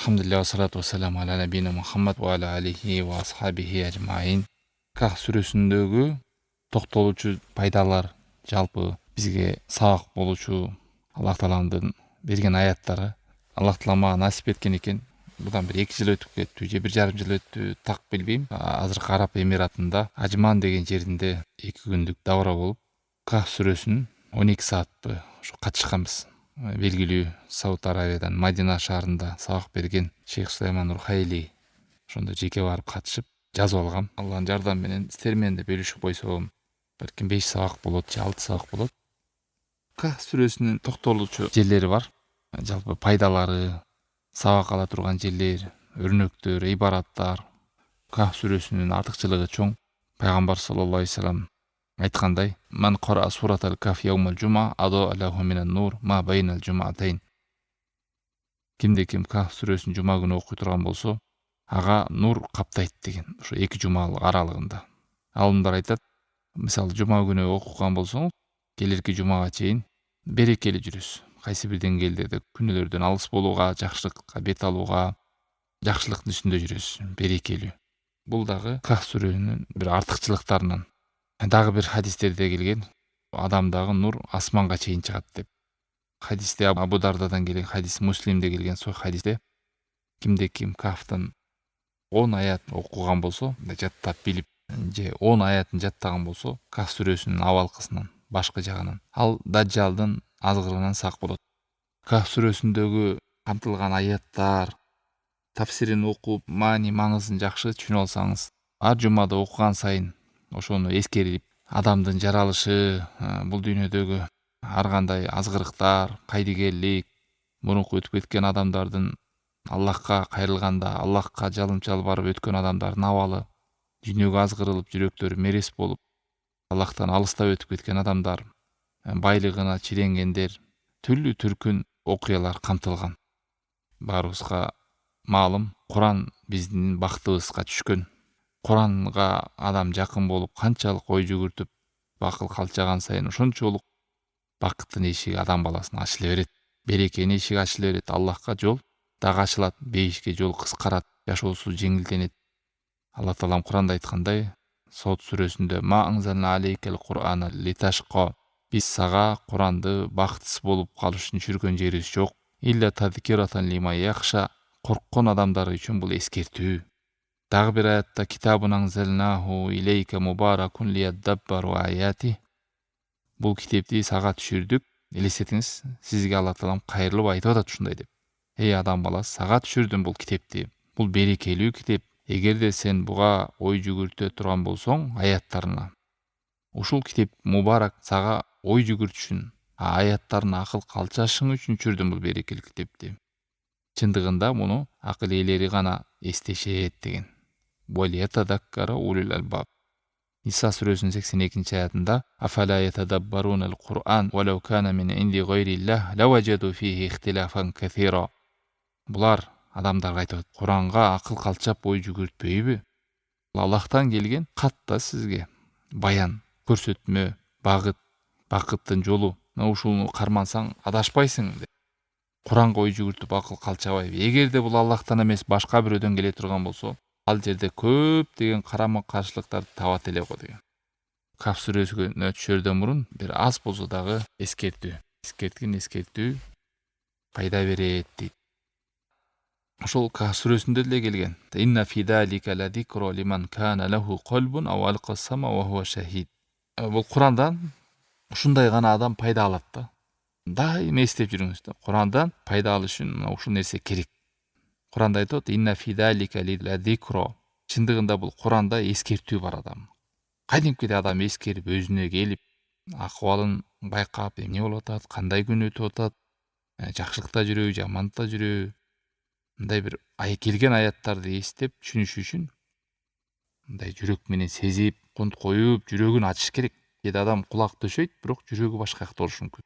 Elhamdülillah ve salatu ve selamu ala nebine Muhammed ve ala alihi ve ashabihi ecmain. Kah сүрөсүндөгү токтолуучу пайдалар, жалпы бизге сабак болуучу Аллах Тааланын берген аяттары. Аллах Таала мага насип эткен экен. Будан бир 2 жыл өтүп кетти, же 1,5 жыл өттү, так билбейм. Азыркы Араб Эмиратында Ажман деген жеринде 2 күндүк давра болуп, Ках сүрөсүнүн 12 саатпы ушу катышканбыз. Белгилүү Сауд Аравиядан Мадина шаарында сабак берген Шейх Сулайман Рухайли ошондо жеке барып катышып жазып алгам. Алланын жардамы менен сиздер менен да бөлүшүп койсом, балким 5 сабак болот, же 6 сабак болот. Ках сүрөсүнүн токтолуучу жерлери бар. Жалпы пайдалары, сабак ала турган жерлер, өрнөктөр, ибараттар. Ках сүрөсүнүн артыкчылыгы чоң. Пайгамбар саллаллаху алейхи вассалам айткандай: "Ман кара суратал каф яумал жума адо алаху минан нур ма байнал жуматайн." Кимде ким Ках сүрөсүн жума күнү окуй турган болсо, ага нур каптайт деген. Ошо 2 жумалык аралыгында. Алымдар айтат, мисалы жума күнү окуган болсоңуз, келерки жумага чейин берекелүү жүрөсүз. Кайсы бир деңгээлдерде күнөөлөрдөн алыс болууга, жакшылыкка бет алууга, жакшылыктын үстүндө жүрөсүз, берекелүү. Бул дагы Ках сүрөсүнүн бир артыкчылыктарынан. Дагы бир хадистерде келген, адамдагы нур асманга чейин чыгат деп. Хадисте Абу Дардадан келген хадис, Муслимде келген сол хадисте кимде ким Кахтын 10 аят окуган болсо, жаттап билип, же 10 аятын жаттаган болсо, Ках сүрөсүнүн абалкысынан, башкы жагынан, ал Даджалдын азгырынан сак болот. Ках сүрөсүндөгү камтылган аяттар, тафсирин окуп, маңызын жакшы түшүнүп алсаңыз, ар жумада окуган сайын ошону эскерип, адамдын жаралышы, бул дүйнөдөгү ар кандай азгырыктар, кайдыгерлик, мурунку өтүп кеткен адамдардын Аллахка кайрылганда, Аллахка жалынчал барып өткөн адамдардын абалы, дүйнөгө азгырылып, жүрөктөрү мерес болуп, Аллахтан алыстап өтүп кеткен адамдар, байлыгына чиренгендер, түрлүү түркүн окуялар камтылган. Баарыбызга маалым, Куран биздин бактыбызга түшкөн. Куранга адам жакын болуп, канчалык ой жүгүртүп, акыл калчаган сайын ошончолук бакыттын эшиги адам баласына ачыла берет. Берекенин эшиги ачыла берет. Аллахка жол дагы ачылат, бейишке жол кыскарат, жашоосу жеңилденет. Алла Таалам Куранда айткандай, Сот сүрөсүндө: "Ма анзална алейкал Кур'ана литашқа." Биз сага Куранды бактысыз болуп калыш үчүн түшүргөн жерибиз жок. Илля тадкирatan лима яхша. Корккон адамдар үчүн бул эскертүү. Дагы бир аятта: "Китабун анзалнаху илейка мубаракун лияддаббару аяти." Бул китепти сага түшүрдүк. Элестетиңиз, сизге Алла Таалам кайрылып айтып атат ушундай деп. Эй адам баласы, сага түшүрдүм бул китепти. Бул берекелүү китеп. Эгерде сен буга ой жүгүртө турган болсоң, аяттарына, ушул китеп мубарак, сага ой жүгүртүшүн, аяттарына акыл калчашың үчүн түшүрдүм бул берекелүү китепти. Чындыгында муну акыл ээлери гана эстешет деген. Валиятадаккара улул албаб. Иса сүрөсүнүн 82-аятында: "Афала ятадаббарунал Кур'ан, валау кана мин инди гайриллах, лаважаду фихи ихтилафан касира." Булар адамдарга айтат, Куранга акыл калчап ой жүгүртпөйбү? Аллахтан келген катта сизге баян, көрсөтмө, багыт, бакыттын жолу. Ушуну кармансаң адашпайсың деп. Куранга ой жүгүртүп акыл калчабайбы? Эгерде бул Аллахтан эмес башка бирөөдөн келе турган болсо, ал жерде көп деген карама каршылыктарды табат эле го деген. Ках сүрөсүнө түшөрдөн мурун бир аз болсо дагы эскертүү пайда берет дейт. Ошол Ках сүрөсүндө деле келген: "Инна фи залика ла зикра лиман кана лаху қалбун ау алқа сама ва хуа шахид." Бул Курандан ушундай гана адам пайда алат да. Дайыма эстеп жүрүңүз да. Курандан пайда алыш үчүн ушул нерсе керек. Куранда айтат: "Инна фи залика ла зикра." Чындыгында бул Куранда эскертүү бар адам. Кадимкиде адам эскерип, өзүнө келип, акыбалын байкап, эмне болуп атат, кандай күн өтүп атат, жакшылыкта жүрөбү, жамандыкта жүрөбү, мындай бир келген аяттарды эстеп түшүнүш үчүн мындай жүрөк менен сезип, кунт коюп, жүрөгүн ачыш керек. Кээде адам кулак төшөйт, бирок жүрөгү башка жакта болушу мүмкүн.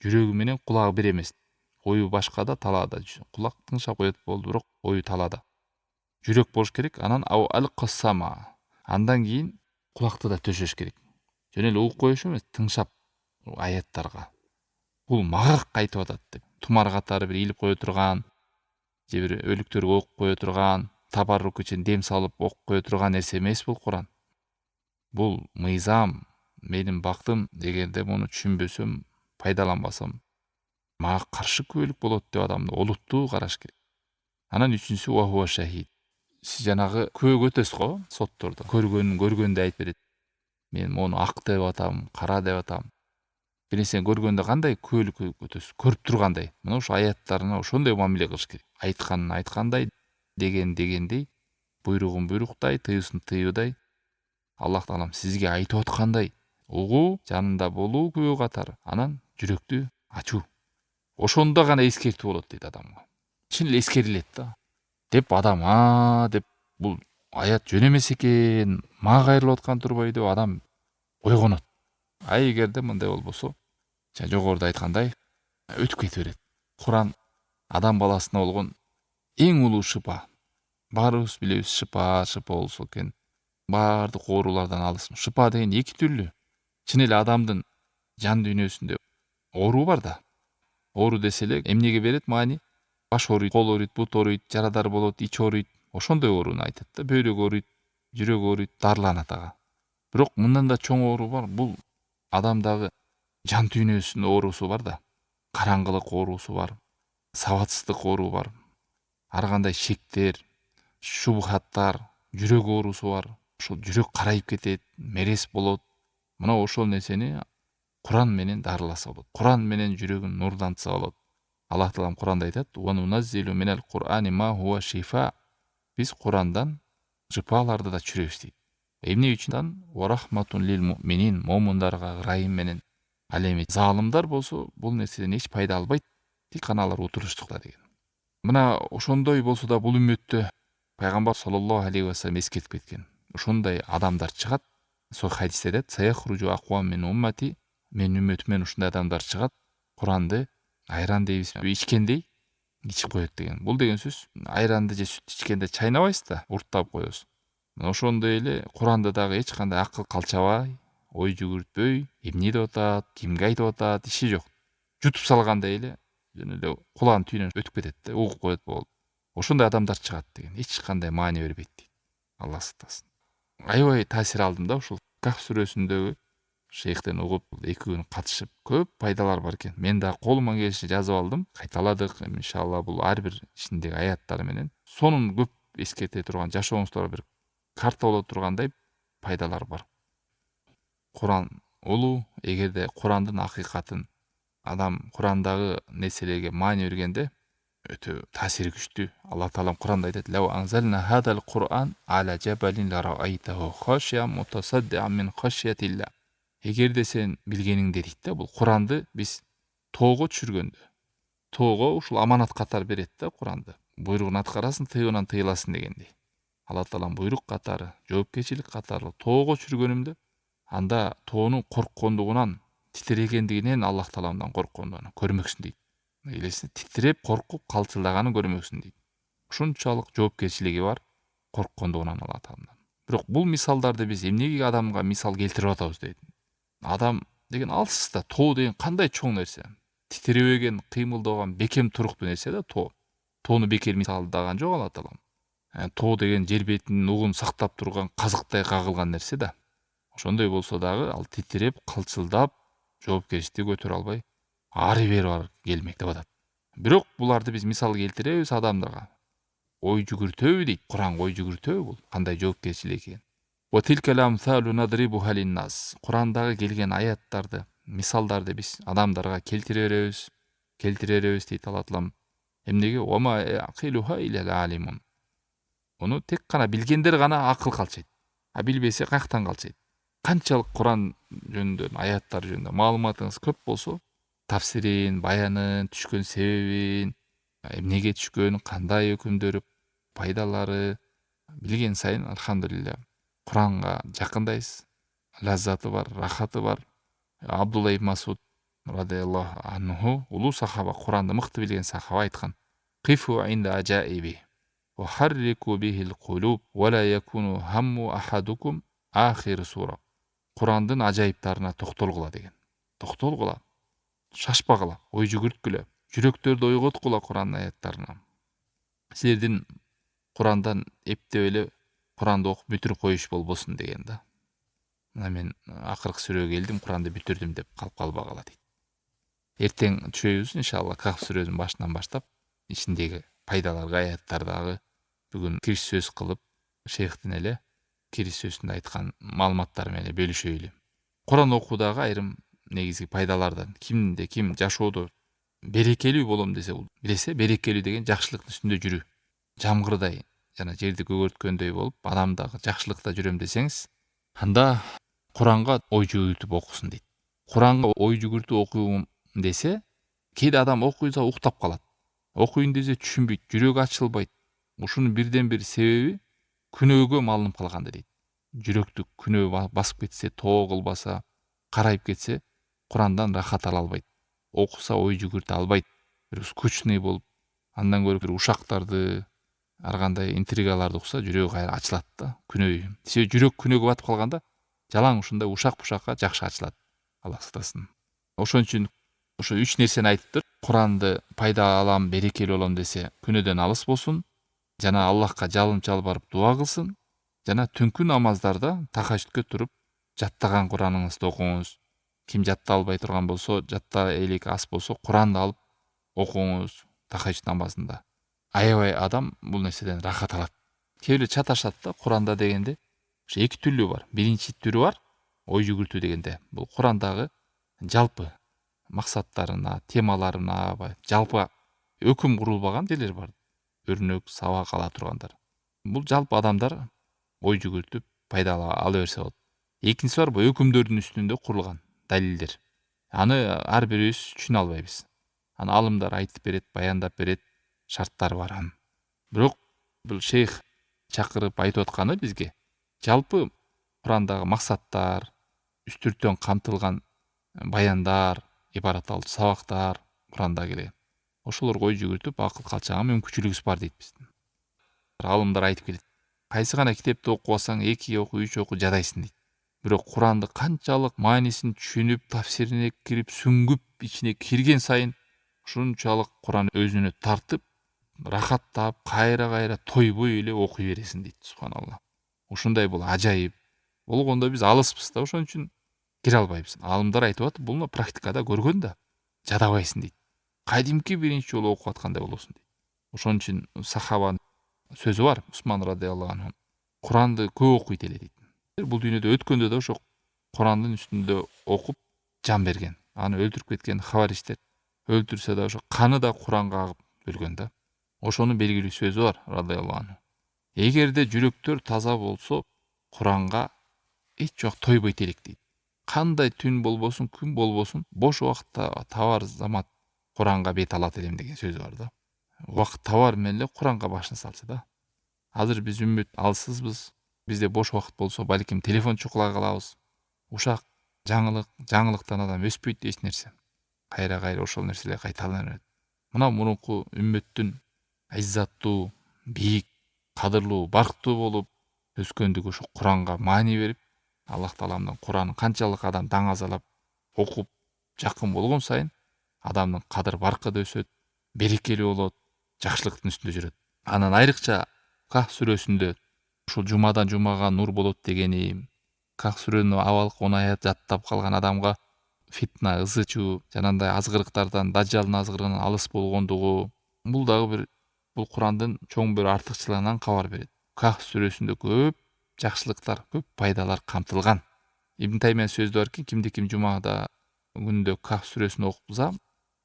Жүрөгү менен кулагы бир эмес. Ою башкада, талаада. Кулак тыңшап коет болду, бирок ою талаада. Жүрөк болуш керек, анан ау алкасама. Андан кийин кулакты да төшөш керек. Жөн эле угуп коюш эмес, тыңшап аяттарга. Бул мага айтып атат деп. Тумар катары бир илип кое турган, же бир өлүктөргө окуп кое турган, табаррук үчүн дем салып окуп кое турган нерсе эмес бул Куран. Бул мыйзам, менин бактым. Эгерде муну түшүнбөсөм, пайдаланбасам, мага каршы күбөлүк болот деп адамды олуттуу караш керек. Анан үчүнчүсү ва хуа шахид. Сиз жанагы күбөгө өтөсүз го соттордо. Көргөндү айтып берет. Мен мону ак деп атам, кара деп атам. Бир нерсени көргөндө кандай күбөлүк өтөсүз? Көрүп тургандай. Мына ошо аяттарына ошондой мамиле кылыш керек. Айтканын айткандай, дегендей, буйругун буйруктай, тыюусын тыюудай. Аллах таалам сизге айтып аткандай угуу, жанында болуу күбө катары, анан жүрөктү ачуу. Ошондо гана эскертүү болот дейт адамга. Чын эле эскерилет да. Деп адам деп бул аят жөн эмес экен, мага кайрылып аткан турбайбы деп адам ойгонот. Эгерде мындай болбосо, жогоруда айткандай өтүп кете берет. Куран адам баласына болгон эң улуу шыпа. Баарыбыз билебиз, шыпа болсо экен. Баардык оорулардан алыс. Шыпа деген эки түрлүү. Чын эле адамдын жан дүйнөсүндө оору бар да. Оору десе эле эмнеге берет маани? Баш ооруйт, кол ооруйт, бут ооруйт, жарадар болот, ич ооруйт. Ошондой ооруну айтат да. Бөйрөк ооруйт, жүрөк ооруйт, дарыланат ага. Бирок мындан да чоң оору бар. Бул адамдагы жан дүйнөсүнүн оорусу бар да. Караңгылык оорусу бар, сабатсыздык оору бар. Ар кандай шектер, шубхаттар, жүрөк оорусу бар. Ошол жүрөк карайып кетет, мерез болот. Мына ошол нерсени Куран менен дарыласа болот. Куран менен жүрөгүн нурлантса болот. Аллах таалам Куранда айтат: "Ва нуназзилу минал Кур'ани ма хуа шифа". Биз Курандан шифаларды да түшүрөбүз дейт. Эмне үчүн? "Ва рахматун лил муъминин", момундарга ырайым менен. Ал эми залымдар болсо бул нерседен эч пайда албайт. Тик кана алар утуруштукта деген. Мына ошондой болсо да бул үммөттө пайгамбар саллаллаху алейхи ва саллям эскертип кеткен. Ушундай адамдар чыгат. Сол хадисте айтат: "Саяхруджу аквам мин уммати", менин үммөтүмөн ушундай адамдар чыгат. Куранды айран дейбиз, ичкендей ичип коет деген. Бул деген сөз айранды же сүттү ичкенде чайнабайсыз да, урттап коесуз. Ошондой эле Куранды дагы эч кандай акыл калчабай, ой жүгүртпөй, эмне деп атат, кимге айтып атат, иши жок. Жутуп салгандай эле жөн эле кулаанын түйүнөн өтүп кетет да, угуп коет болду. Ошондой адамдар чыгат деген. Эч кандай маани бербейт дейт. Алла сактасын. Аябай таасир алдым да ушул Кахф сүрөсүндөгү шейхтен угуп, 2 күн катышып, көп пайдалар бар экен. Мен да колуман келишинче жазып алдым. Кайталадык, иншалла бул ар бир ичиндеги аяттар менен сонун көп эскерте турган, жашооңуздарга бир карта боло тургандай пайдалар бар. Куран улуу. Эгерде Курандын акыйкатын адам Курандагы нерселерге маани бергенде өтө таасири күчтүү. Алла таалам Куранда айтат: "Лау анзална хадал Кур'ан ала жабалин лараайтаху хашиям мутасаддиан мин хашиятилла". Эгерде сен билгениңде дейт да, бул Куранды биз тоого түшүргөндө, тоого ушул аманат катары берет да Куранды. Буйругун аткарасын, тыйыгынан тыйыласың дегендей. Алла таалам буйрук катары, жоопкерчилик катары тоого түшүргөнүмдө, анда тоонун корккондугунан, титирегендигинен Аллах тааламдан корккондугунан көрмөксүн дейт. Элесине титиреп, коркуп, калчылдаганын көрмөксүн дейт. Ушунчалык жоопкерчилиги бар корккондугунан Алла тааламдан. Бирок бул мисалдарды биз эмнеге адамга мисал келтирип атабыз дейт. Адам деген алсыз да, тоо деген кандай чоң нерсе. Титиребеген, кыймылдабаган, бекем туруктуу нерсе да тоо. Тоону бекер мисалдаган жок Алла таалам. Тоо деген жер бетинин угун сактап турган казыктай кагылган нерсе да. Ошондой болсо дагы ал титиреп, кылчылдап, жоопкерчиликти көтөрө албай ары бери келмек деп атат. Бирок буларды биз мисал келтиребиз адамдарга. Ой жүгүртөбү дейт. Куранга ой жүгүртөбү бул? Кандай жоопкерчилик экен. Ва тилкал амсалу надрибуха линнас. Курандагы келген аяттарды, мисалдарды биз адамдарга келтире беребиз дейт Алла таалам. Эмнеге? Ва ма яқилуха илал алимун. Уну тек гана билгендер гана акыл калчайт. А билбесе каяктан калчайт? Канчалык Куран жөнүндө, аяттар жөнүндө маалыматыңыз көп болсо, тафсирин, баянын, түшкөн себебин, эмнеге түшкөн, кандай өкүмдөрү, пайдалары билген сайын алхамдулилля Куранга жакындайсыз. Лаззаты бар, рахаты бар. Абдулла ибн Масуд радиаллаху анху, улуу сахаба, Куранды мыкты билген сахаба айткан: "Кифу инда ажаиби ва харрику бихил кулуб ва ла якуну хамму ахадукум ахир сура". Курандын ажайыптарына токтолгула деген. Токтолгула. Шашпагыла, ой жүгүрткүлө. Жүрөктөрдү ойготкула Курандын аяттарына. силердин Курандан эптеп эле Куранды окуп бүтүрүп коюш болбосун деген да. Мына мен акыркы сүрөгө келдим, Куранды бүтүрдүм деп калып калбагыла дейт. Эртең түшөйбүз иншалла Кахф сүрөсүнүн башынан баштап ичиндеги пайдаларга, аяттардагы бүгүн кириш сөз кылып, шейхтин эле кириш сөзүндө айткан маалыматтары менен бөлүшөйлү. Куран окуудагы айрым негизги пайдалардан кимде ким жашоодо берекелүү болом десе, билесе, берекелүү деген жакшылыктын үстүндө жүрүү. Жамгырдай жана жерди көгөрткөндөй болуп, адамдагы жакшылыкта жүрөм десеңиз, анда Куранга ой жүгүртүп окусун дейт. Куранга ой жүгүртүп окуйм десе, кээде адам окуйса уктап калат. Окуйн десе түшүнбөйт, жүрөгү ачылбайт. Ушунун бирден бир себеби күнөөгө малынып калганда дейт. Жүрөктү күнөө басып кетсе, тоо кылбаса, карайып кетсе, Курандан рахат ала албайт. Окуса ой жүгүртө албайт. Бир скучный болуп, андан көрө бир ушактарды, ар кандай интригаларды укса, жүрөгү кайра ачылат да, күнөө. Себеби жүрөк күнөөгө батып калганда, жалаң ушундай ушак-пушакка жакшы ачылат. Алла сактасын. Ошон үчүн ошо 3 нерсени айтыптыр. Куранды пайда алам, берекелүү болом десе, күнөөдөн алыс болсун, жана Аллахка жалынып жалбарып дуа кылсын, жана түнкү намаздарда тахажжудка туруп жаттаган Кураныңызды окуңуз. Ким жатта албай турган болсо, жатта элек аз болсо, Куранды алып окуңуз тахажжуд намазында. Аябай адам бул нерседен рахат алат. Кээ бирөө чаташат да, Куранда дегенде ошо эки түрлүү бар. Биринчи түрү бар, ой жүгүртүү дегенде. Бул Курандагы жалпы максаттарына, темаларына, жалпы өкүм курулбаган жерлер бар. Өрнөк, сабак ала тургандар. Бул жалпы адамдар ой жүгүртүп пайда ала берсе болот. Экинчиси бар, бул өкүмдөрдүн үстүндө курулган далилдер. Аны ар бирибиз түшүнө албайбыз. Аны алымдар айтып берет, баяндап берет, шарттары бар анын. Бирок бул шейх чакырып айтып атканы бизге жалпы Курандагы максаттар, үстүртөн камтылган баяндар, ибарат сабактар Куранда келген. Ошолорго ой жүгүртүп акыл калчаңа мүмкүнчүлүгүбүз бар дейт биздин. Алымдар айтып келет. Кайсы гана китепти окуп алсаң, 2 оку, 3 оку жадайсың дейт. Бирок Куранды канчалык маанисин түшүнүп, тафсирине кирип, сүңгүп, ичине кирген сайын ушунчалык Куран өзүнө тартып, рахаттап, кайра тойбой эле окуй бересиң дейт. Субханалла. Ушундай бул ажайып. Болгондо биз алыспыз да, ошон үчүн кире албайбыз. Алымдар айтып атып, буну практикада көргөн да, жадабайсың дейт. Кадимки биринчи жолу окуп аткандай болосуң дейт. Ошон үчүн сахабанын сөзү бар, Усман радыйаллаху анху. Куранды көп окуйт эле дейт. Бул дүйнөдө өткөндө да ошо Курандын үстүндө окуп жан берген. Аны өлтүрүп кеткен хавариштер өлтүрсө да ошо каны да Куранга агып өлгөн да. Ошонун белгилүү сөзү бар радыйаллаху анху. Эгерде жүрөктөр таза болсо, Куранга эч жок тойбойт элек дейт. Кандай түн болбосун, күн болбосун, бош убакытта табар замат Куранга бет алат элем деген сөзү бар да. Убакыт табар менен эле Куранга башын салчу да. Азыр биз үммөт алсызбыз. Бизде бош убакыт болсо, балким телефон чукула калабыз. Ушак, жаңылыктан адам өспөйт эч нерсе. Кайра ошол нерселер кайталана берет. Мына мурунку үммөттүн иззаттуу, бийик, кадырлуу, барктуу болуп өскөндүгү ошо Куранга маани берип, Аллах Тааламдын Куранын канчалык адам даңазалап, окуп, жакын болгон сайын адамдын кадыр баркы да өсөт, берекелүү болот, жакшылыктын үстүндө жүрөт. Анан айрыкча Кахф сүрөсүндө ушул жумадан жумага нур болот дегени, Кахф сүрөнүн абалык 10 аят жаттап калган адамга фитна, ызычуу, жанагындай азгырыктардан, дажжалдын азгырыгынан алыс болгондугу, бул дагы бул Курандын чоң бир артыкчылыгынан кабар берет. Кахф сүрөсүндө көп жакшылыктар, көп пайдалар камтылган. Ибн Таймия сөзү бар экен, кимди ким жумада күнүндө Кахф сүрөсүн окуса,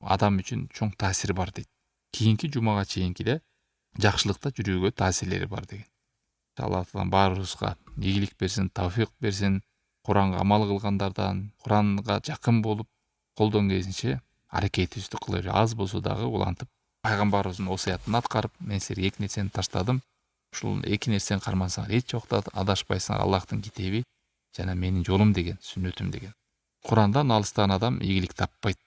адам үчүн чоң таасири бар дейт. Кийинки жумага чейинки да жакшылыкта жүрүүгө таасирлери бар деген. Алла Таалам баарыбызга ийгилик берсин, тавфик берсин. Куранга амал кылгандардан, Куранга жакын болуп, колдон келишинче аракетибизди кылайлы. Аз болсо дагы улантып, пайгамбарыбыздын осуятын аткарып, мен силерге 2 нерсени таштадым. Ушул 2 нерсени кармансаңар эч жокто адашпайсыңар. Аллахтын китеби жана менин жолум деген, сүннөтүм деген. Курандан алыстаган адам ийгилик таппайт.